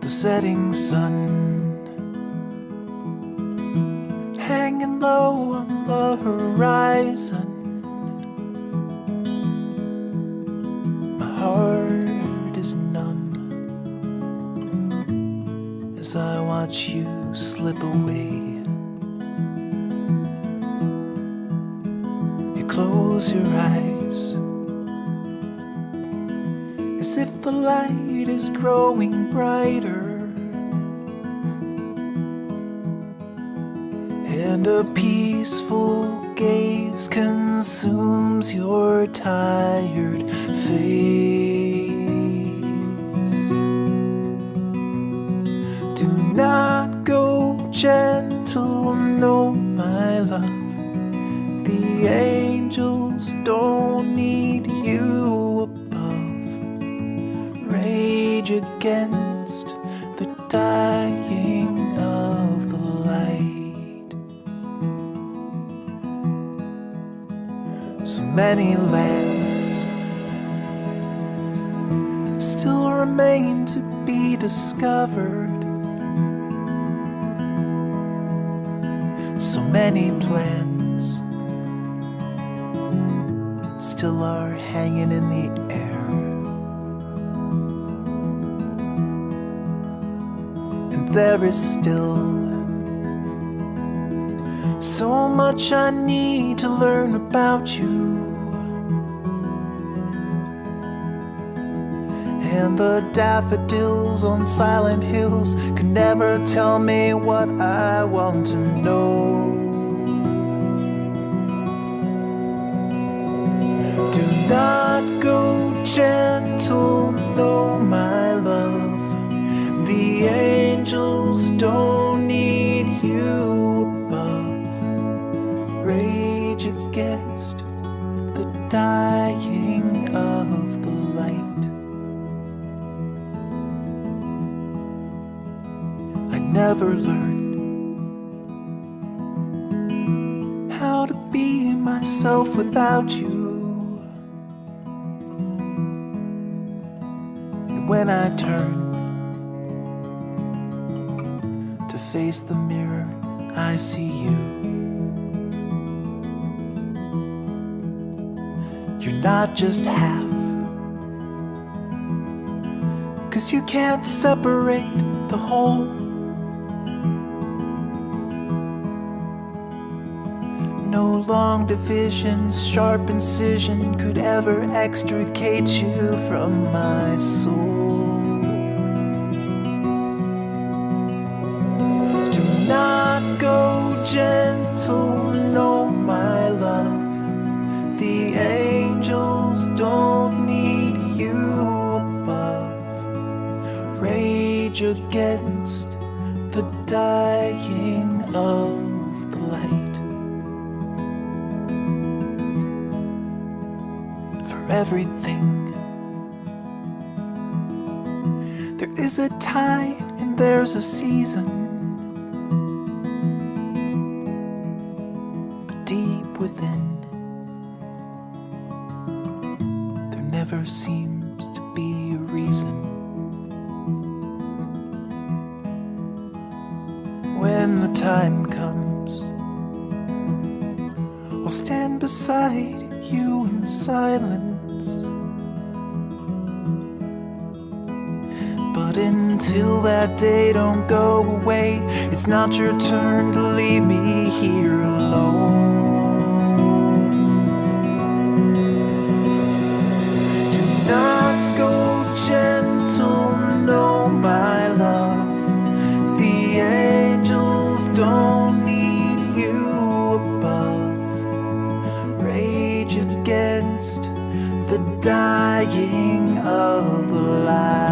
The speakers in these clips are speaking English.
the setting sun hanging low on the horizon. My heart is numb as I watch you slip away. You close your eyes as if the light is growing brighter, and a peaceful gaze consumes your tired face. Do not go gentle, no, my love. The angels don't need you above. Rage against the dying of the light. So many lands still remain to be discovered. So many plans still are hanging in the air. And there is still so much I need to learn about you. And the daffodils on silent hills can never tell me what I want to know. Do not go gentle, no, my love. The angels don't need you above. Rage against the dying of the light. I never learned how to be myself without you. When I turn to face the mirror, I see you. You're not just half, 'cause you can't separate the whole. No long divisions, sharp incision could ever extricate you from my soul. Do not go gentle, no, my love. The angels don't need you above. Rage against the dying of the light. Everything there is a time and there's a season, but deep within there never seems to be a reason. When the time comes, I'll stand beside you in silence. But until that day, don't go away. It's not your turn to leave me here alone. Do not go gentle, no, my love. The angels don't need you above. Rage against the dying of the light.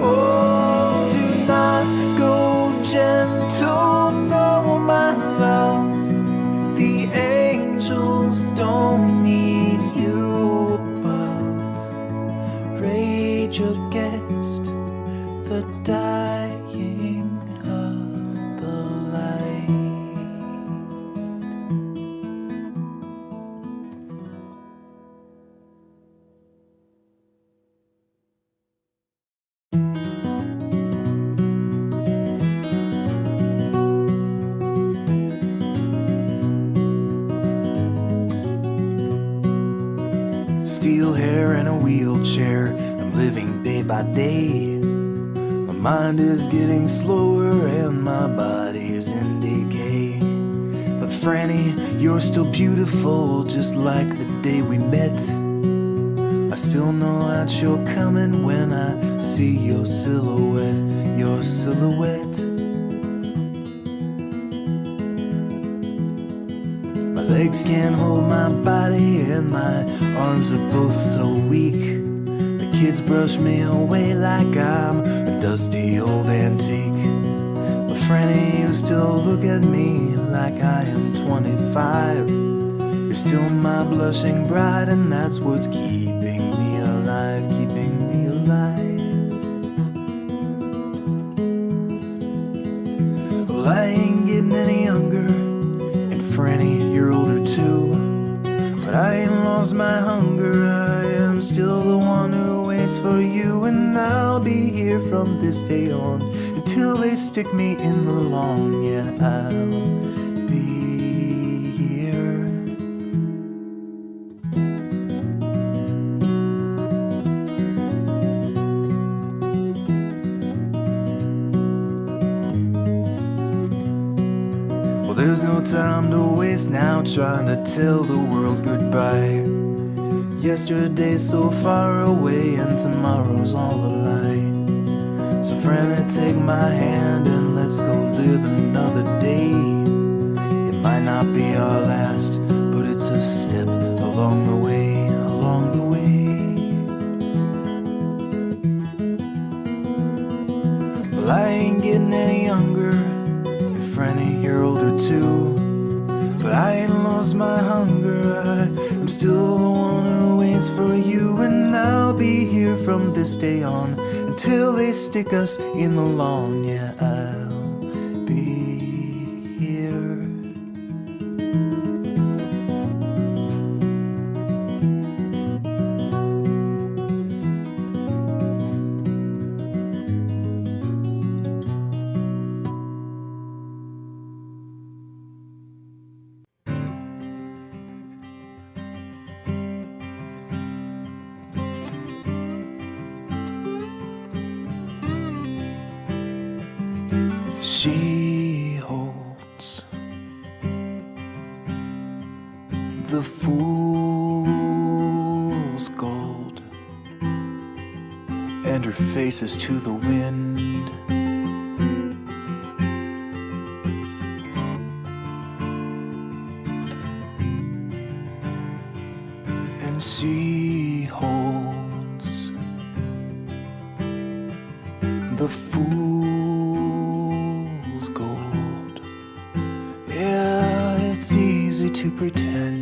Oh, do not go gentle, no, my love. The angels don't need you above. Rage against the dying of the light. steel hair and a wheelchair. I'm living day by day. My mind is getting slower and my body is in decay. But Franny, you're still beautiful, just like the day we met. I still know that you're coming when I see your silhouette, your silhouette. My legs can't hold my body and my arms are both so weak. The kids brush me away like I'm a dusty old antique. But Franny, you still look at me like I am 25. You're still my blushing bride, and that's what's keeping me alive, keeping me alive. Well, I ain't getting any younger, and Franny, you're older too. But I ain't lost my hunger, I am still the one who waits for you. And I'll be here from this day on until they stick me in the lawn. Yeah, I'll be here. Well, there's no time to waste now trying to tell the world goodbye. Yesterday's so far away and tomorrow's all a lie. So Franny, take my hand and let's go live another day. It might not be our last, but it's a step along the way, along the way. Well, I ain't getting any younger, and Franny, you're older too. But I ain't lost my hunger, I'm still the one who waits for you. And I'll be here from this day on until they stick us in the lawn. Yeah, I'll be here. She holds the fool's gold, and her face is to the wind. And she holds the fool's gold. Yeah, it's easy to pretend